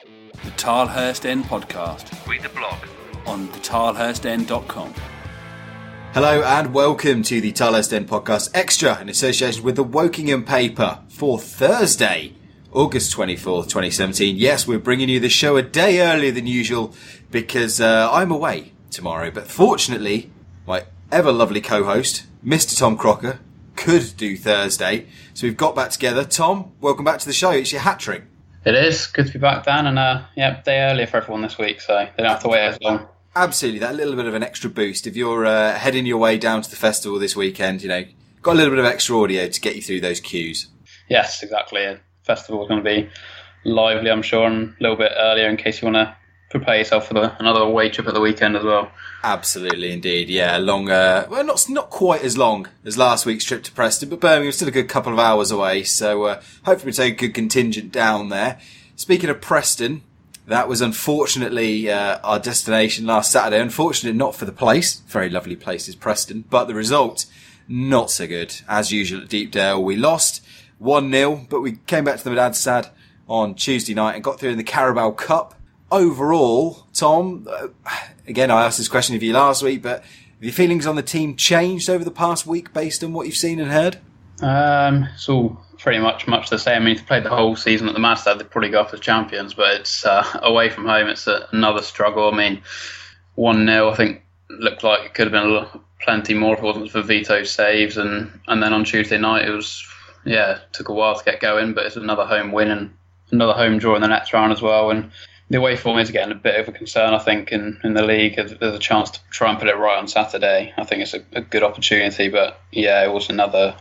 The Tilehurst End Podcast. Read the blog on thetilehurstend.com. Hello and welcome to the Tilehurst End Podcast Extra in association with the Wokingham paper for Thursday, August 24th, 2017. Yes, we're bringing you the show a day earlier than usual because I'm away tomorrow. But fortunately, my ever lovely co-host, Mr. Tom Crocker, could do Thursday. So we've got back together. Tom, welcome back to the show. It's your hat trick. It is. Good to be back, Dan. And day earlier for everyone this week, so they don't have to wait as long. Absolutely, that little bit of an extra boost. If you're heading your way down to the festival this weekend, got a little bit of extra audio to get you through those queues. Yes, exactly. The festival's going to be lively, I'm sure, and a little bit earlier in case you want to prepare yourself for another away trip at the weekend as well. Absolutely, indeed. Yeah, longer. Well, not quite as long as last week's trip to Preston, but Birmingham's still a good couple of hours away. So hopefully we take a good contingent down there. Speaking of Preston, that was unfortunately our destination last Saturday. Unfortunately, not for the place. Very lovely place is Preston, but the result not so good. As usual at Deepdale, we lost 1-0, but we came back to the Madad on Tuesday night and got through in the Carabao Cup. Overall, Tom, again, I asked this question of you last week, but have your feelings on the team changed over the past week based on what you've seen and heard? It's all pretty much the same. I mean, if they played the whole season at the Madad, they'd probably go off as champions, but it's away from home, it's another struggle. I mean, 1-0, I think, looked like it could have been plenty more if it wasn't for Vito's saves, and then on Tuesday night, it took a while to get going, but it's another home win and another home draw in the next round as well, and the away form is getting a bit of a concern, I think, in the league. There's a chance to try and put it right on Saturday. I think it's a good opportunity, but yeah, it was another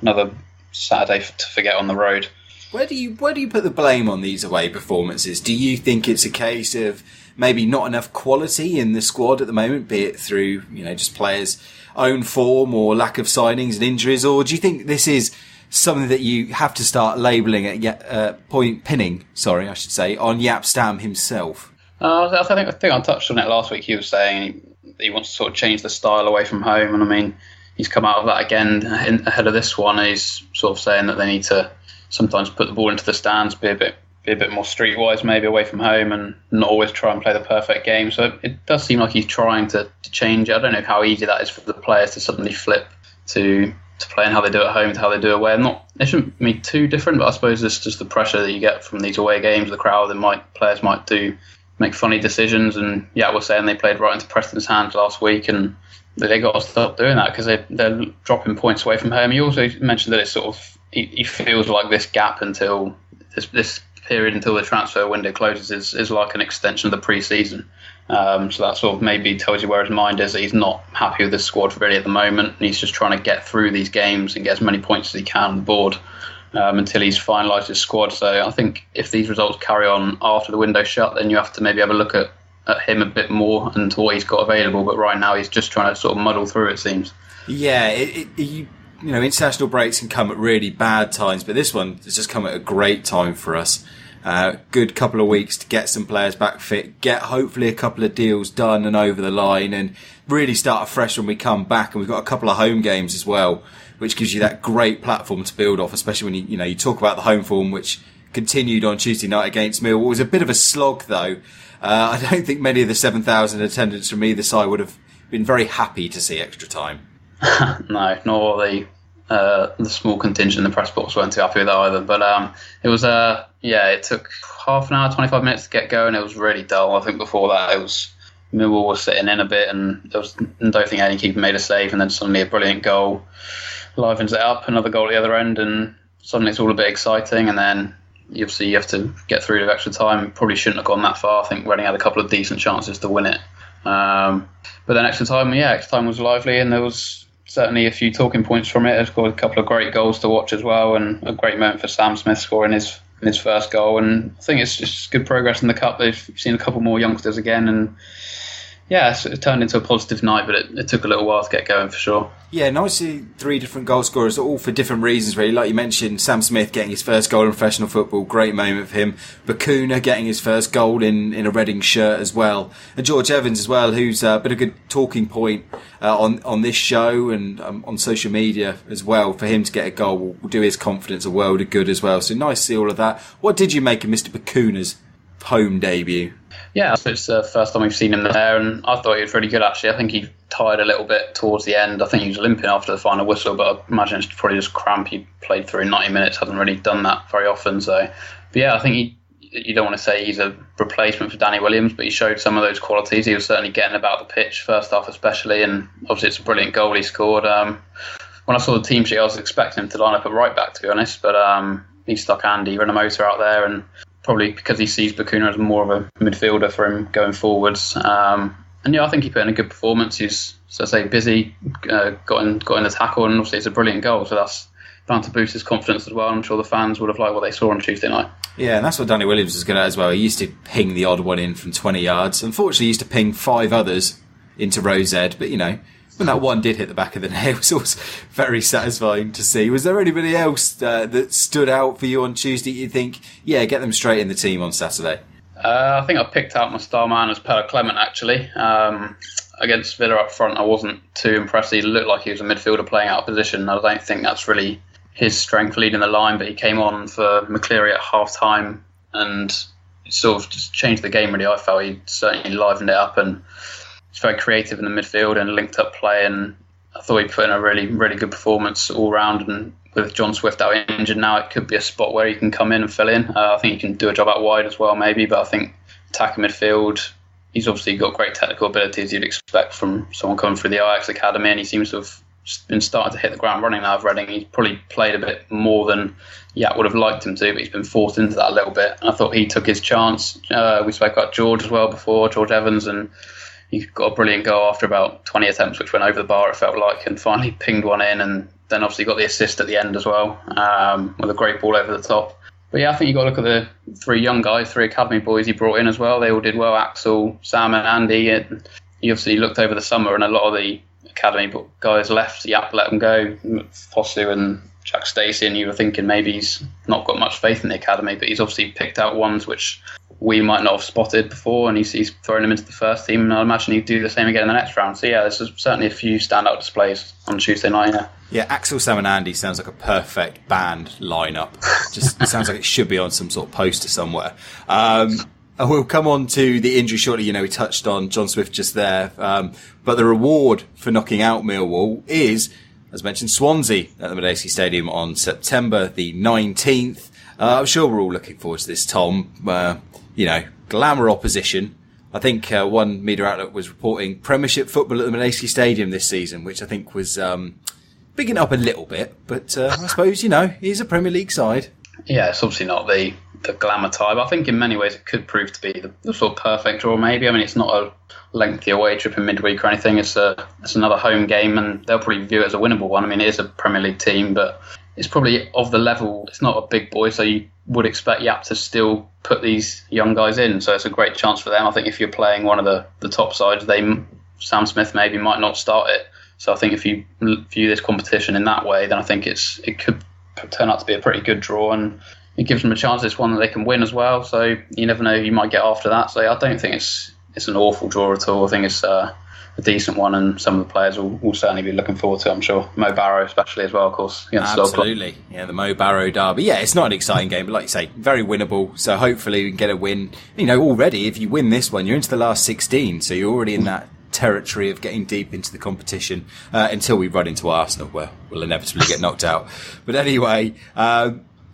Saturday to forget on the road. Where do you put the blame on these away performances? Do you think it's a case of maybe not enough quality in the squad at the moment, be it through just players' own form or lack of signings and injuries, or do you think this is something that you have to start labelling on Jaap Stam himself? I think I touched on it last week. He was saying he wants to sort of change the style away from home, and I mean, he's come out of that again ahead of this one. He's sort of saying that they need to sometimes put the ball into the stands, be a bit more streetwise, maybe away from home, and not always try and play the perfect game. So it does seem like he's trying to change it. I don't know how easy that is for the players to suddenly flip to playing how they do at home to how they do away. It shouldn't be too different, but I suppose it's just the pressure that you get from these away games, the crowd, and players might make funny decisions. And we're saying they played right into Preston's hands last week, and they got to stop doing that because they're dropping points away from home. He also mentioned that it's sort of he feels like this gap until this period until the transfer window closes is like an extension of the pre-season. So that sort of maybe tells you where his mind is, that he's not happy with the squad really at the moment, and he's just trying to get through these games and get as many points as he can on the board until he's finalised his squad. So I think if these results carry on after the window shut, then you have to maybe have a look at him a bit more and to what he's got available. But right now he's just trying to sort of muddle through, it seems. Yeah, international breaks can come at really bad times, but this one has just come at a great time for us. Good couple of weeks to get some players back fit, get hopefully a couple of deals done and over the line, and really start afresh when we come back. And we've got a couple of home games as well, which gives you that great platform to build off, especially when you talk about the home form, which continued on Tuesday night against Millwall. It was a bit of a slog though. I don't think many of the 7,000 attendants from either side would have been very happy to see extra time. No, nor the small contingent in the press box weren't too happy with that either. But it was it took half an hour, 25 minutes to get going. It was really dull. I think before that Millwall was sitting in a bit, and I don't think any keeper made a save, and then suddenly a brilliant goal livens it up, another goal at the other end, and suddenly it's all a bit exciting. And then obviously you have to get through to extra time. Probably shouldn't have gone that far. I think Reading had a couple of decent chances to win it, but then extra time was lively, and there was certainly a few talking points from it. There's got a couple of great goals to watch as well, and a great moment for Sam Smith scoring his first goal. And I think it's just good progress in the cup. They've seen a couple more youngsters again, and it turned into a positive night, but it took a little while to get going for sure. Yeah, nice to see 3 different goal scorers, all for different reasons really. Like you mentioned, Sam Smith getting his first goal in professional football, great moment for him. Bakuna getting his first goal in a Reading shirt as well. And George Evans as well, who's been a good talking point on this show and on social media as well. For him to get a goal will do his confidence a world of good as well. So nice to see all of that. What did you make of Mr. Bakuna's home debut. Yeah, so it's the first time we've seen him there, and I thought he was really good, actually. I think he tired a little bit towards the end. I think he was limping after the final whistle, but I imagine it's probably just cramp. He played through 90 minutes, hasn't really done that very often. So, but yeah, I think you don't want to say he's a replacement for Danny Williams, but he showed some of those qualities. He was certainly getting about the pitch, first half especially, and obviously it's a brilliant goal he scored. When I saw the team sheet, I was expecting him to line up at right back, to be honest, but he stuck Andy Renamotor out there, and probably because he sees Bakuna as more of a midfielder for him going forwards. And yeah, I think he put in a good performance. He's, so I say, busy, got in the tackle, and obviously it's a brilliant goal, so that's bound to boost his confidence as well. I'm sure the fans would have liked what they saw on Tuesday night. Yeah, and that's what Danny Williams was good at as well. He used to ping the odd one in from 20 yards. Unfortunately, he used to ping 5 others into row Z, but when that one did hit the back of the net, it was always very satisfying to see. Was there anybody else that stood out for you on Tuesday? You think, yeah, get them straight in the team on Saturday? I think I picked out my star man as Pella Clement, actually. Against Villa up front, I wasn't too impressed. He looked like he was a midfielder playing out of position. I don't think that's really his strength leading the line, but he came on for McCleary at half-time and sort of just changed the game, really. I felt he certainly livened it up and was very creative in the midfield and linked up play, and I thought he put in a really, really good performance all round. And with John Swift out injured now, it could be a spot where he can come in and fill in. I think he can do a job out wide as well, maybe, but I think attacking midfield, he's obviously got great technical abilities you'd expect from someone coming through the Ajax academy, and he seems to have been starting to hit the ground running now of Reading. He's probably played a bit more than Yat would have liked him to, but he's been forced into that a little bit. And I thought he took his chance. We spoke about George as well before, George Evans, and he got a brilliant goal after about 20 attempts, which went over the bar, it felt like, and finally pinged one in, and then obviously got the assist at the end as well, with a great ball over the top. But yeah, I think you've got to look at the 3 young guys, 3 academy boys he brought in as well. They all did well, Axel, Sam and Andy. And he obviously looked over the summer, and a lot of the academy guys left. Yap let them go, Fosu and Jack Stacey, and you were thinking maybe he's not got much faith in the academy, but he's obviously picked out ones which we might not have spotted before, and he's thrown them into the first team, and I imagine he'd do the same again in the next round. So yeah, there's certainly a few standout displays on Tuesday night. Yeah, Axel, Sam and Andy sounds like a perfect band lineup. Just sounds like it should be on some sort of poster somewhere. And we'll come on to the injury shortly. We touched on John Swift just there. But the reward for knocking out Millwall is, as mentioned, Swansea at the Medeski Stadium on September the 19th. I'm sure we're all looking forward to this, Tom. Glamour opposition. I think one media outlet was reporting Premiership football at the Medeski Stadium this season, which I think was bigging it up a little bit. But I suppose, he's a Premier League side. Yeah, it's obviously not the glamour type. I think in many ways it could prove to be the sort of perfect draw, maybe. I mean, it's not a lengthy away trip in midweek or anything. It's another home game, and they'll probably view it as a winnable one. I mean, it is a Premier League team, but it's probably of the level. It's not a big boy, so you would expect Yap to still put these young guys in. So it's a great chance for them. I think if you're playing one of the top sides, Sam Smith maybe might not start it. So I think if you view this competition in that way, then I think it could turn out to be a pretty good draw, and it gives them a chance. It's one that they can win as well. So you never know, you might get after that. So I don't think it's an awful draw at all. I think it's a decent one, and some of the players will certainly be looking forward to it, I'm sure. Mo Barrow especially as well, of course. Absolutely. Yeah, the Mo Barrow derby. Yeah, it's not an exciting game, but like you say, very winnable. So hopefully we can get a win. Already, if you win this one, you're into the last 16. So you're already in that territory of getting deep into the competition until we run into Arsenal, where we'll inevitably get knocked out. But anyway,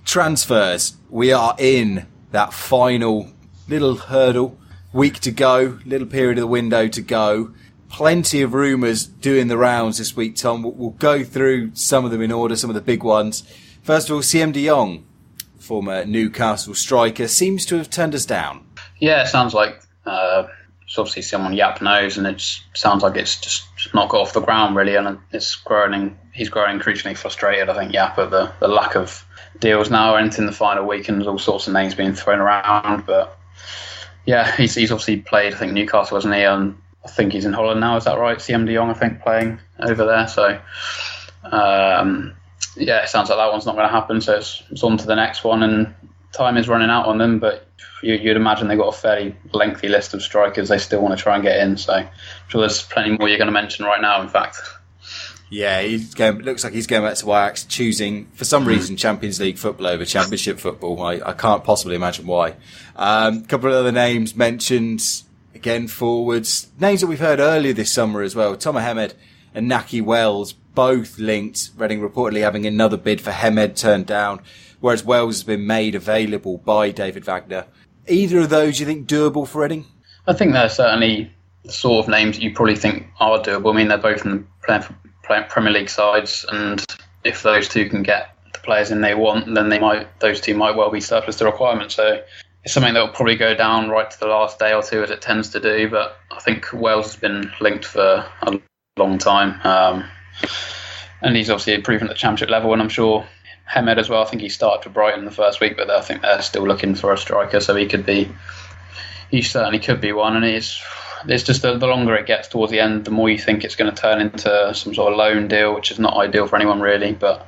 transfers. We are in that final little hurdle. Week to go, little period of the window to go. Plenty of rumours doing the rounds this week, Tom. We'll go through some of them in order, some of the big ones. First of all, Siem de Jong, former Newcastle striker, seems to have turned us down. Yeah, it sounds like it's obviously someone Yap knows, and it sounds like it's just not got off the ground, really, and he's growing increasingly frustrated, I think, Yap, at the lack of deals now, entering the final week, and there's all sorts of names being thrown around, but yeah, he's obviously played, I think, Newcastle, hasn't he? And I think he's in Holland now, is that right? Siem de Jong, I think, playing over there. So, it sounds like that one's not going to happen. So it's on to the next one, and time is running out on them. But you'd imagine they've got a fairly lengthy list of strikers they still want to try and get in. So I'm sure there's plenty more you're going to mention right now, in fact. Yeah, looks like he's going back to Ajax, choosing, for some reason, Champions League football over Championship football. I can't possibly imagine why. A couple of other names mentioned, again, forwards. Names that we've heard earlier this summer as well. Tomer Hemed and Naki Wells, both linked. Reading reportedly having another bid for Hemed turned down, whereas Wells has been made available by David Wagner. Either of those, you think, doable for Reading? I think they're certainly the sort of names that you probably think are doable. I mean, they're both playing for Premier League sides, and if those two can get the players in they want, then those two might well be surplus to requirements. So it's something that will probably go down right to the last day or two, as it tends to do. But I think Wales has been linked for a long time, and he's obviously proven at the Championship level. And I'm sure Hemed as well. I think he started for Brighton the first week, but I think they're still looking for a striker, so he certainly could be one. And it's just the longer it gets towards the end, the more you think it's going to turn into some sort of loan deal, which is not ideal for anyone really. But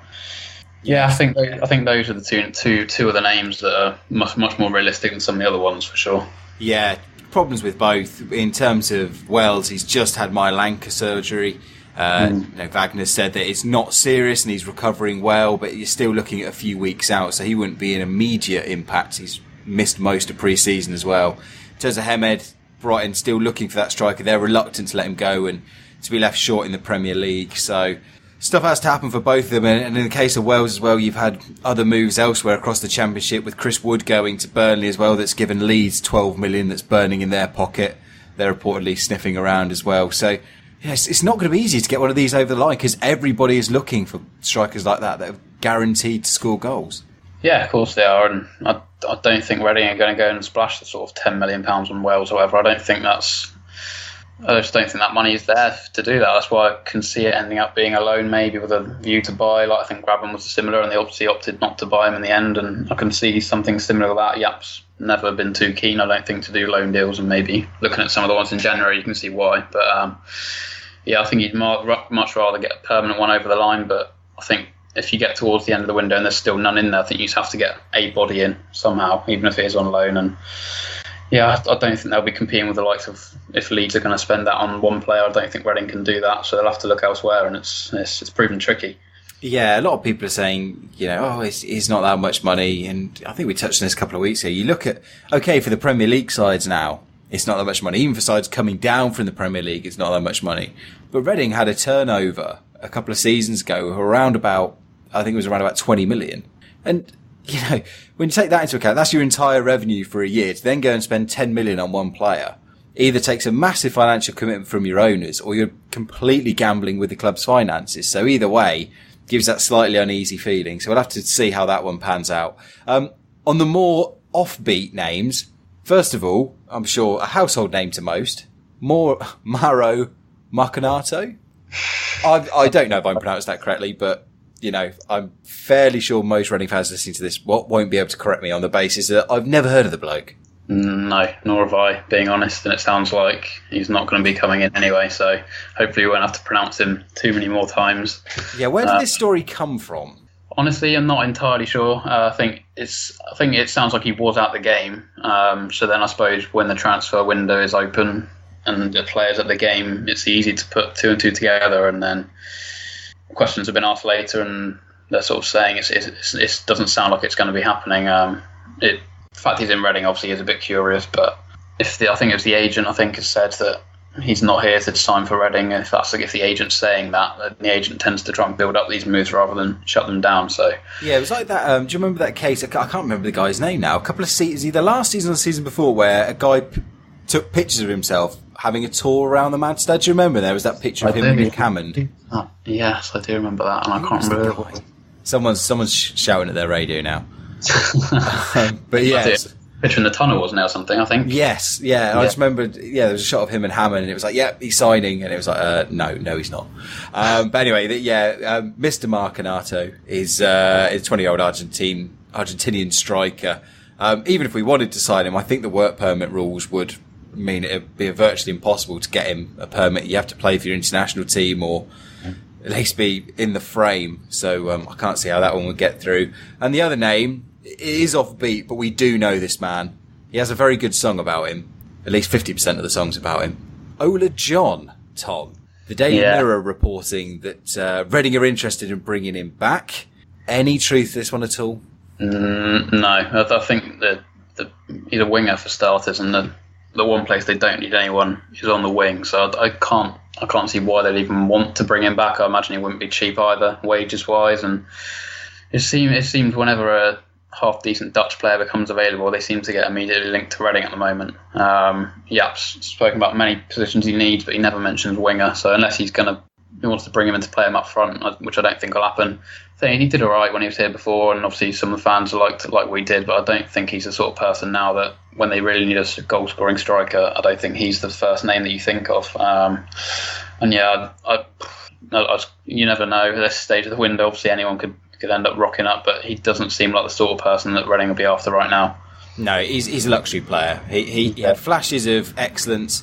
yeah, I think those are the two of the names that are much more realistic than some of the other ones for sure. Yeah, problems with both. In terms of Wells, he's just had myelanga surgery. Wagner said that it's not serious and he's recovering well, but you're still looking at a few weeks out, so he wouldn't be an immediate impact. He's missed most of pre-season as well. In terms of Hemed, Brighton still looking for that striker. They're reluctant to let him go and to be left short in the Premier League. So stuff has to happen for both of them. And in the case of Wales as well, you've had other moves elsewhere across the Championship, with Chris Wood going to Burnley as well. That's given Leeds 12 million that's burning in their pocket. They're reportedly sniffing around as well. So yes, it's not going to be easy to get one of these over the line, because everybody is looking for strikers like that are guaranteed to score goals. Yeah, of course they are, and I don't think Reading are going to go and splash the sort of £10 million on Wales or whatever. I just don't think that money is there to do that. That's why I can see it ending up being a loan, maybe with a view to buy. Like, I think Grabban was similar, and they obviously opted not to buy him in the end. And I can see something similar to that. Yap's never been too keen, I don't think, to do loan deals, and maybe looking at some of the ones in January, you can see why. But yeah, I think you'd much rather get a permanent one over the line. But I think if you get towards the end of the window and there's still none in there, I think you just have to get a body in somehow, even if it is on loan. And yeah, I don't think they'll be competing with the likes of, if Leeds are going to spend that on one player, I don't think Reading can do that, so they'll have to look elsewhere, and it's proven tricky. Yeah, a lot of people are saying, it's not that much money, and I think we touched on this a couple of weeks ago. You look at, okay, for the Premier League sides now, it's not that much money. Even for sides coming down from the Premier League, it's not that much money. But Reading had a turnover a couple of seasons ago around about 20 million. And, when you take that into account, that's your entire revenue for a year. To then go and spend 10 million on one player either takes a massive financial commitment from your owners, or you're completely gambling with the club's finances. So either way, gives that slightly uneasy feeling. So we'll have to see how that one pans out. On the more offbeat names, first of all, I'm sure a household name to most, Mauro Marcanato. I don't know if I'm pronounced that correctly, but I'm fairly sure most Reading fans listening to this won't be able to correct me on the basis that I've never heard of the bloke. No, nor have I, being honest, and it sounds like he's not going to be coming in anyway, so hopefully we won't have to pronounce him too many more times. Yeah, where did this story come from? Honestly, I'm not entirely sure. I think it sounds like he was at the game, so then I suppose when the transfer window is open and the players at the game, it's easy to put two and two together, and then questions have been asked later, and they're sort of saying it doesn't sound like it's going to be happening. The fact he's in Reading obviously is a bit curious, but I think it was the agent, has said that he's not here to sign for Reading. If the agent's saying that, then the agent tends to try and build up these moves rather than shut them down. So yeah, it was like that. Do you remember that case? I can't remember the guy's name now. A couple of seasons, either last season or the season before, where a guy took pictures of himself having a tour around the Manchester. Do you remember there was that picture of him and Nick Hammond? Oh, yes, I do remember that, and I can't remember. Someone's shouting at their radio now. But yeah, picture in the tunnel, wasn't it, or something? I think. Yes, yeah. I just remembered. Yeah, there was a shot of him and Hammond, and it was like, "Yeah, he's signing," and it was like, "No, he's not." But anyway, Mr. Marcanato is a 20-year-old Argentinian striker. Even if we wanted to sign him, I think the work permit rules would mean it'd be virtually impossible to get him a permit. You have to play for your international team, or at least be in the frame. So I can't see how that one would get through. And the other name is offbeat, but we do know this man. He has a very good song about him. At least 50% of the songs about him. Ola John, Tom. The Daily Mirror reporting that Reading are interested in bringing him back. Any truth to this one at all? No, I think he's a winger for starters, and the one place they don't need anyone is on the wing. So I can't see why they'd even want to bring him back. I imagine he wouldn't be cheap either, wages wise. And it seems whenever a half decent Dutch player becomes available, they seem to get immediately linked to Reading at the moment. Jaap's spoken about many positions he needs, but he never mentions winger. So unless he wants to bring him in to play him up front, which I don't think will happen. I think he did all right when he was here before, and obviously some of the fans liked it like we did, but I don't think he's the sort of person now that when they really need a goal-scoring striker, I don't think he's the first name that you think of. You never know at this stage of the window. Obviously anyone could end up rocking up, but he doesn't seem like the sort of person that Reading will be after right now. No, he's a luxury player. He had flashes of excellence.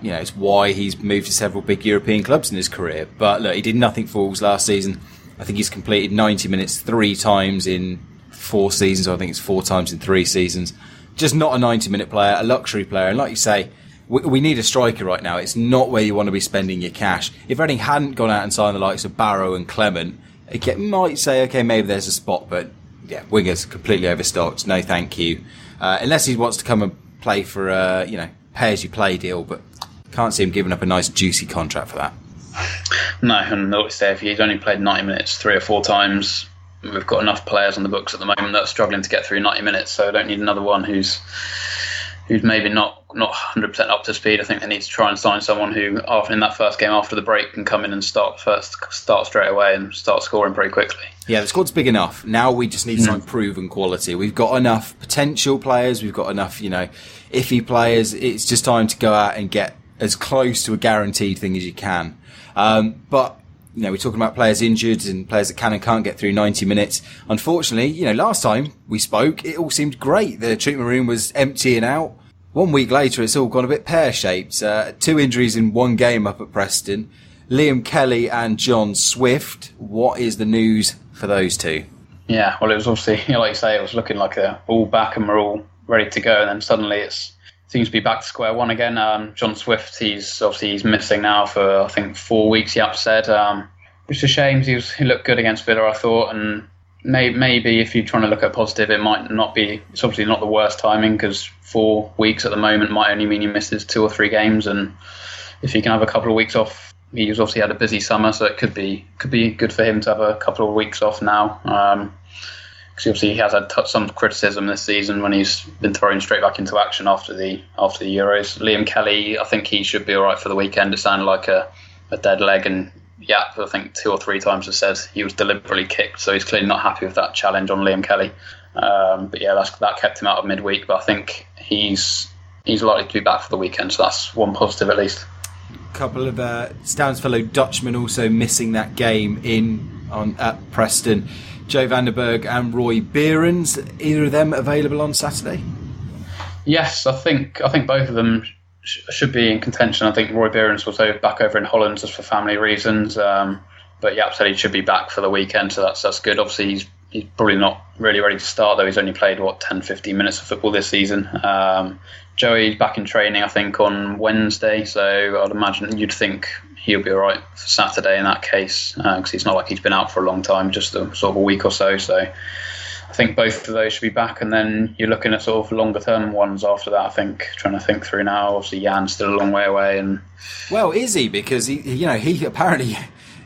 It's why he's moved to several big European clubs in his career. But look, he did nothing for Wolves last season. I think he's completed 90 minutes 3 times in 4 seasons, or I think it's 4 times in 3 seasons. Just not a 90-minute player, a luxury player. And like you say, we need a striker right now. It's not where you want to be spending your cash. If Reading hadn't gone out and signed the likes of Barrow and Clement, it might say, okay, maybe there's a spot, but yeah, wingers completely overstocked. No, thank you. Unless he wants to come and play for pay-as-you-play deal, but can't see him giving up a nice juicy contract for that. No, and like I say, if he's only played 90 minutes 3 or 4 times, we've got enough players on the books at the moment that are struggling to get through 90 minutes, so I don't need another one who's maybe not 100% up to speed. I think they need to try and sign someone who, in that first game after the break, can come in and start straight away and start scoring pretty quickly. Yeah, the squad's big enough. Now we just need to sign proven quality. We've got enough potential players. We've got enough, iffy players. It's just time to go out and get as close to a guaranteed thing as you can. But we're talking about players injured and players that can and can't get through 90 minutes. Unfortunately, last time we spoke, it all seemed great. The treatment room was emptying out. 1 week later, it's all gone a bit pear-shaped. 2 injuries in 1 game up at Preston. Liam Kelly and John Swift. What is the news for those 2? Yeah, well, it was obviously, like you say, it was looking like all back and we're all ready to go. And then suddenly it seems to be back to square one again. John Swift, he's missing now for, I think, 4 weeks, Jaap said. Which is a shame. He looked good against Villa, I thought. And maybe if you're trying to look at positive, it might not be. It's obviously not the worst timing because 4 weeks at the moment might only mean he misses 2 or 3 games. And if he can have a couple of weeks off, he's obviously had a busy summer, so it could be good for him to have a couple of weeks off now. Because obviously he has had some criticism this season when he's been thrown straight back into action after the Euros. Liam Kelly, I think he should be all right for the weekend. It sounded like a dead leg, and I think 2 or 3 times has said he was deliberately kicked, so he's clearly not happy with that challenge on Liam Kelly. But yeah, that kept him out of midweek. But I think he's likely to be back for the weekend, so that's one positive at least. A couple of Stan's fellow Dutchmen also missing that game at Preston. Joe Vandenberg and Roy Behrens. Either of them available on Saturday? Yes, I think both of them should be in contention. I think Roy Behrens was back over in Holland just for family reasons. But Jaap said he should be back for the weekend, so that's good. Obviously, he's probably not really ready to start, though. He's only played, 10-15 minutes of football this season. Joey's back in training, I think, on Wednesday, so I'd imagine you'd think he'll be all right for Saturday in that case, because it's not like he's been out for a long time, just a week or so. So I think both of those should be back, and then you're looking at sort of longer term ones after that. I think trying to think through now. Obviously, Jan's still a long way away, and is he? Because he apparently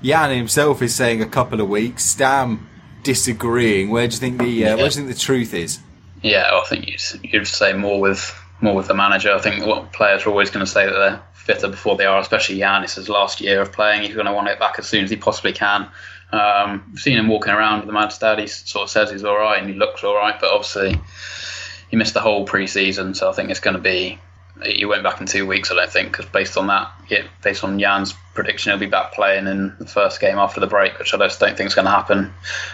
Jan himself is saying a couple of weeks. Stam disagreeing. Where do you think the truth is? Yeah, I think you'd say more with the manager. I think what players are always going to say that they're fitter before they are, especially Jan. It's his last year of playing. He's going to want it back as soon as he possibly can. I've seen him walking around with the Madstad. He sort of says he's all right and he looks all right, but obviously he missed the whole pre-season, so I think it's going to be. He went back in 2 weeks, I don't think, because based on Jan's prediction, he'll be back playing in the first game after the break, which I just don't think is going to happen.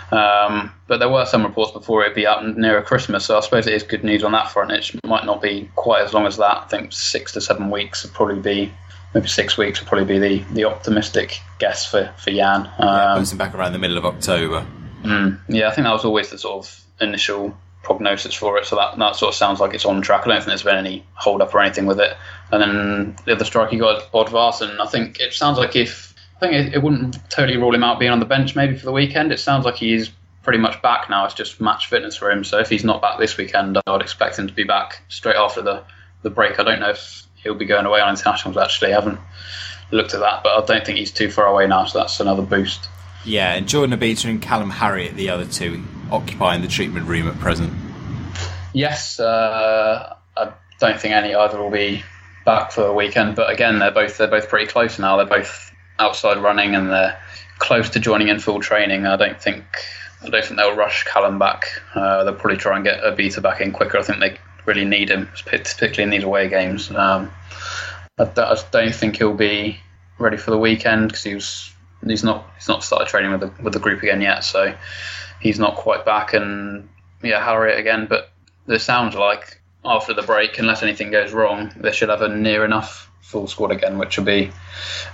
But there were some reports before it'd be up nearer Christmas, so I suppose it is good news on that front. It might not be quite as long as that. I think 6 to 7 weeks would probably be, maybe 6 weeks would probably be the optimistic guess for Jan. Puts him back around the middle of October. Yeah, I think that was always the sort of initial prognosis for it, so that sort of sounds like it's on track. I don't think there's been any hold up or anything with it. And then the other striker you got is Bodvarsson. I think it sounds like it wouldn't totally rule him out being on the bench maybe for the weekend. It sounds like he's pretty much back now. It's just match fitness for him. So if he's not back this weekend, I would expect him to be back straight after the break. I don't know if he'll be going away on internationals, actually. I haven't looked at that, but I don't think he's too far away now, so that's another boost. Yeah, and Jordan Abita and Callum Harriott, the other two, occupying the treatment room at present. Yes, I don't think either will be back for the weekend, but again, they're both pretty close now. They're both outside running and they're close to joining in full training. I don't think they'll rush Callum back. They'll probably try and get Abita back in quicker. I think they really need him, particularly in these away games. I don't think he'll be ready for the weekend because he's not started training with the group again yet, so he's not quite back. And yeah, Harriott again, but it sounds like after the break, unless anything goes wrong, they should have a near enough full squad again, which will be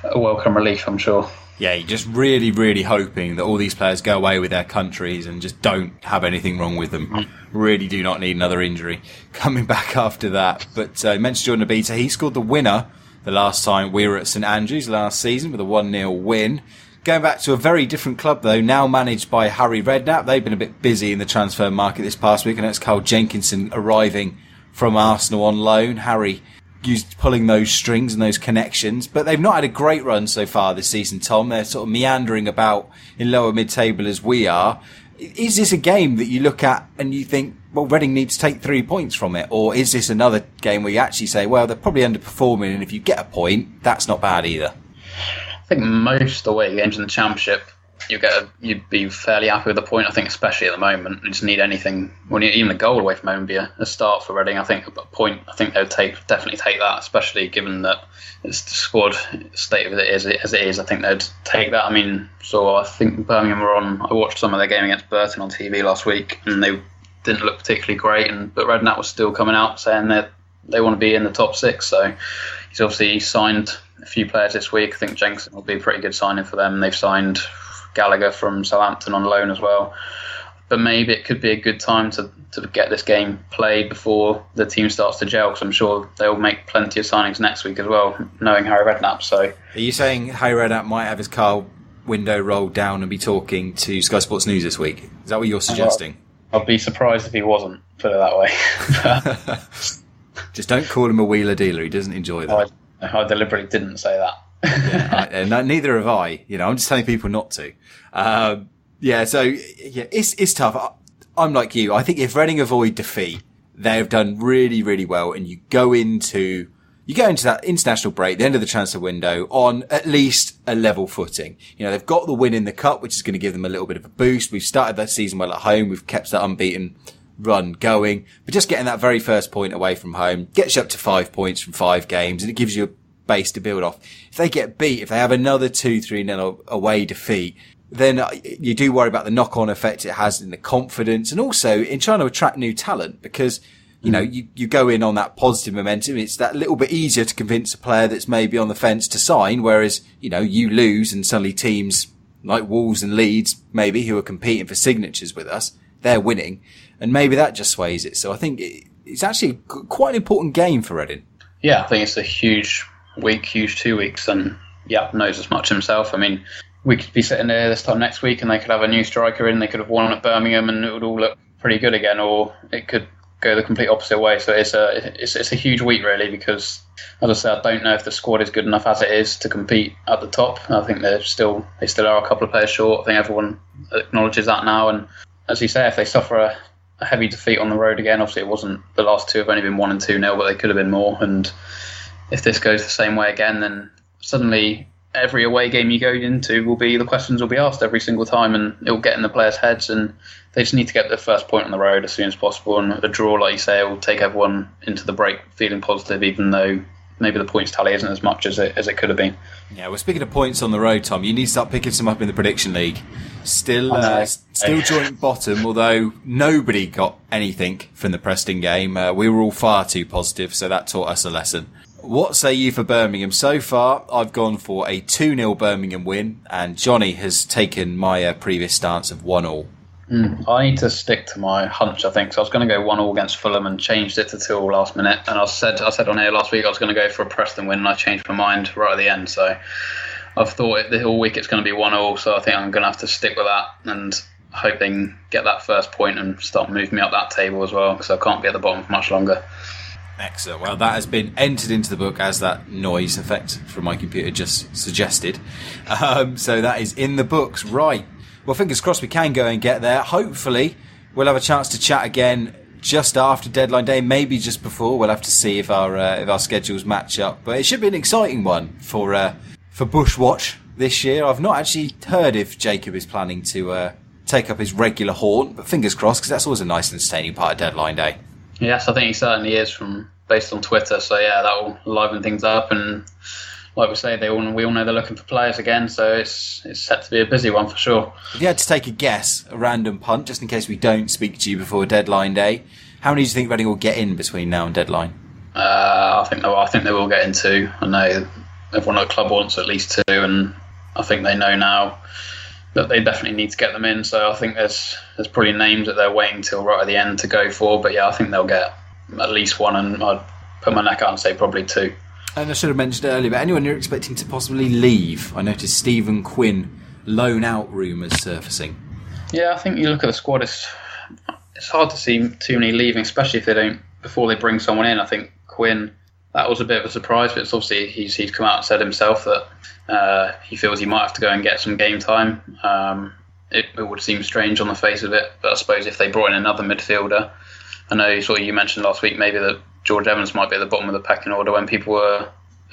a welcome relief, I'm sure. Yeah, you're just really, really hoping that all these players go away with their countries and just don't have anything wrong with them. Really do not need another injury coming back after that. But you mentioned Jordan Abita. He scored the winner the last time we were at St Andrews last season with a 1-0 win. Going back to a very different club, though, now managed by Harry Redknapp. They've been a bit busy in the transfer market this past week, and it's Carl Jenkinson arriving from Arsenal on loan. Harry used pulling those strings and those connections, but they've not had a great run so far this season, Tom. They're sort of meandering about in lower mid-table as we are. Is this a game that you look at and you think, well, Reading needs to take 3 points from it? Or is this another game where you actually say, well, they're probably underperforming, and if you get a point, that's not bad either? I think most away games in the Championship, you'd be fairly happy with the point. I think especially at the moment, you just need anything. Even a goal away from home would be a start for Reading. I think a point. I think they would definitely take that, especially given that it's the squad state of it as it is. I think they'd take that. I mean, so I think Birmingham were on. I watched some of their game against Burton on TV last week, and they didn't look particularly great. But Redknapp was still coming out saying that they want to be in the top 6. So he's obviously signed a few players this week. I think Jenkinson will be a pretty good signing for them. They've signed Gallagher from Southampton on loan as well. But maybe it could be a good time to get this game played before the team starts to gel, because I'm sure they'll make plenty of signings next week as well, knowing Harry Redknapp. So, are you saying Harry Redknapp might have his car window rolled down and be talking to Sky Sports News this week? Is that what you're suggesting? I'd be surprised if he wasn't, put it that way. Just don't call him a wheeler dealer. He doesn't enjoy that. I deliberately didn't say that. Neither have I. I'm just telling people not to. It's tough. I'm like you. I think if Reading avoid defeat, they have done really, really well. And you go into that international break, the end of the transfer window, on at least a level footing. They've got the win in the cup, which is going to give them a little bit of a boost. We've started that season well at home. We've kept that unbeaten run going, but just getting that very first point away from home gets you up to 5 points from 5 games, and it gives you a base to build off. If they get beat, if they have another 2-3-0 away defeat, then you do worry about the knock-on effect it has in the confidence, and also in trying to attract new talent, because you go in on that positive momentum. It's that little bit easier to convince a player that's maybe on the fence to sign, whereas you lose and suddenly teams like Wolves and Leeds, maybe, who are competing for signatures with us, they're winning, and maybe that just sways it. So I think it's actually quite an important game for Reading. Yeah, I think it's a huge week, huge 2 weeks, and knows as much himself. I mean, we could be sitting there this time next week and they could have a new striker in, they could have won at Birmingham and it would all look pretty good again, or it could go the complete opposite way. So it's a huge week really, because as I said, I don't know if the squad is good enough as it is to compete at the top. I think they still are a couple of players short. I think everyone acknowledges that now, and as you say, if they suffer a heavy defeat on the road again, obviously it wasn't, the last 2 have only been 1 and 2-0, but they could have been more, and if this goes the same way again, then suddenly every away game you go into the questions will be asked every single time, and it will get in the players' heads, and they just need to get their first point on the road as soon as possible, and a draw, like you say, will take everyone into the break feeling positive, even though maybe the points tally isn't as much as it could have been. Yeah, well, speaking of points on the road, Tom, you need to start picking some up in the prediction league. Still joint bottom, although nobody got anything from the Preston game. We were all far too positive, so that taught us a lesson. What say you for Birmingham? So far, I've gone for a 2-0 Birmingham win, and Johnny has taken my previous stance of 1-1. I need to stick to my hunch, I think. So I was going to go 1-1 against Fulham and changed it to 2 last minute. And I said on here last week I was going to go for a Preston win, and I changed my mind right at the end. So I've thought the whole week it's going to be 1-1. So I think I'm going to have to stick with that and hope they can get that first point and start moving me up that table as well, because I can't be at the bottom for much longer. Excellent. Well, that has been entered into the book, as that noise effect from my computer just suggested. So that is in the books. Right. Well, fingers crossed we can go and get there. Hopefully, we'll have a chance to chat again just after deadline day, maybe just before. We'll have to see if our schedules match up. But it should be an exciting one for Bushwatch this year. I've not actually heard if Jacob is planning to take up his regular haunt, but fingers crossed, because that's always a nice and entertaining part of deadline day. Yes, I think he certainly is, based on Twitter. So yeah, that will liven things up, and like we say, we all know they're looking for players again. So it's set to be a busy one for sure. If you had to take a guess, a random punt, just in case we don't speak to you before deadline day, how many do you think Reading will get in between now and deadline? I think they will get in 2. I know everyone at the club wants at least 2, and I think they know now that they definitely need to get them in. So I think there's probably names that they're waiting till right at the end to go for. But yeah, I think they'll get at least 1, and I'd put my neck out and say probably 2. And I should have mentioned earlier, but anyone you're expecting to possibly leave? I noticed Stephen Quinn loan out rumours surfacing. Yeah, I think you look at the squad, it's hard to see too many leaving, especially if they don't, before they bring someone in. I think Quinn, that was a bit of a surprise, but it's obviously he's come out and said himself that he feels he might have to go and get some game time. It would seem strange on the face of it, but I suppose if they brought in another midfielder, I know you mentioned last week maybe that George Evans might be at the bottom of the pecking order when people were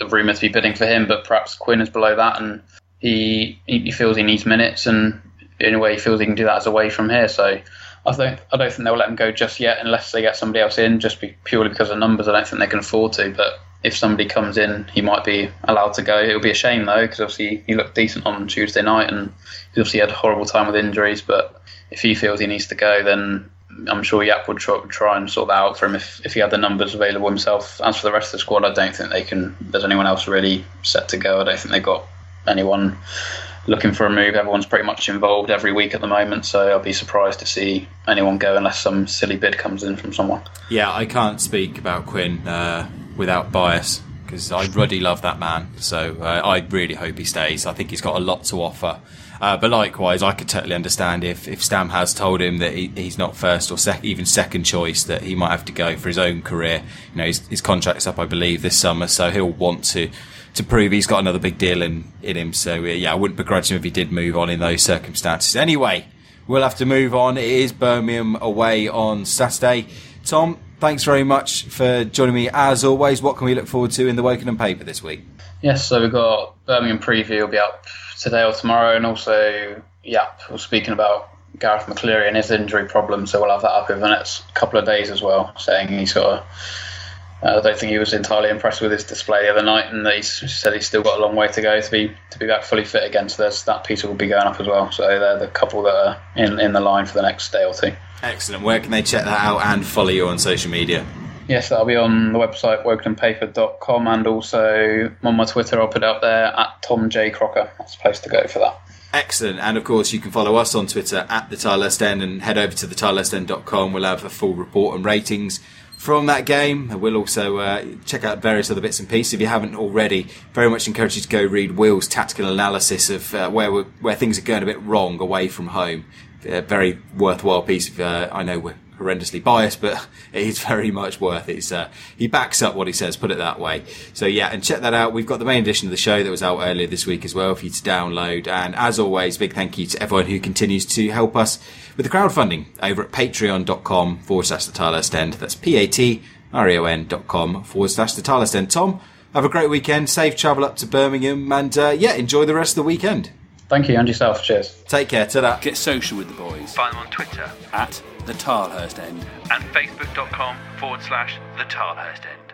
rumoured to be bidding for him, but perhaps Quinn is below that, and he feels he needs minutes, and the only way he feels he can do that is away from here. So I don't think they'll let him go just yet unless they get somebody else in, purely because of numbers. I don't think they can afford to, but if somebody comes in, he might be allowed to go. It'll be a shame though, because obviously he looked decent on Tuesday night, and he obviously had a horrible time with injuries. But if he feels he needs to go, then I'm sure Yap would try and sort that out for him if he had the numbers available himself. As for the rest of the squad, I don't think there's anyone else really set to go. I don't think they've got anyone looking for a move. Everyone's pretty much involved every week at the moment, so I'll be surprised to see anyone go unless some silly bid comes in from someone. Yeah, I can't speak about Quinn without bias, because I really love that man, so I really hope he stays. I think he's got a lot to offer. But likewise, I could totally understand if Stam has told him that he's not first or even second choice, that he might have to go for his own career. You know, his contract's up, I believe, this summer, so he'll want to prove he's got another big deal in him. So yeah, I wouldn't begrudge him if he did move on in those circumstances. Anyway, we'll have to move on. It is Birmingham away on Saturday. Tom, thanks very much for joining me as always. What can we look forward to in the Wokingham paper this week? Yes, so we've got Birmingham preview will be up today or tomorrow, and also we're speaking about Gareth McCleary and his injury problem, so we'll have that up over the next couple of days as well, saying he's got I don't think he was entirely impressed with his display the other night, and he said he's still got a long way to go to be back fully fit again. So that piece will be going up as well. So they're the couple that are in the line for the next day or 2. Excellent. Where can they check that out and follow you on social media? Yes, that'll be on the website wokinhampaper.com, and also on my Twitter. I'll put it up there at Tom J Crocker. That's supposed to go for that. Excellent. And of course you can follow us on Twitter at the Tilehurst End, and head over to thetilehurstend.com. We'll have a full report and ratings from that game. We'll also check out various other bits and pieces. If you haven't already, very much encourage you to go read Will's tactical analysis of where things are going a bit wrong away from home. Very worthwhile piece. I know we're horrendously biased, but it is very much worth it. He backs up what he says, put it that way. So yeah, and check that out. We've got the main edition of the show that was out earlier this week as well for you to download. And as always, big thank you to everyone who continues to help us with the crowdfunding over at patreon.com/the Tilehurst End. That's patreon.com/the Tilehurst End. Tom, have a great weekend. Safe travel up to Birmingham, and enjoy the rest of the weekend. Thank you, and yourself. Cheers. Take care. Ta-da. Get social with the boys. Find them on Twitter at the Tilehurst End and facebook.com/the Tilehurst End.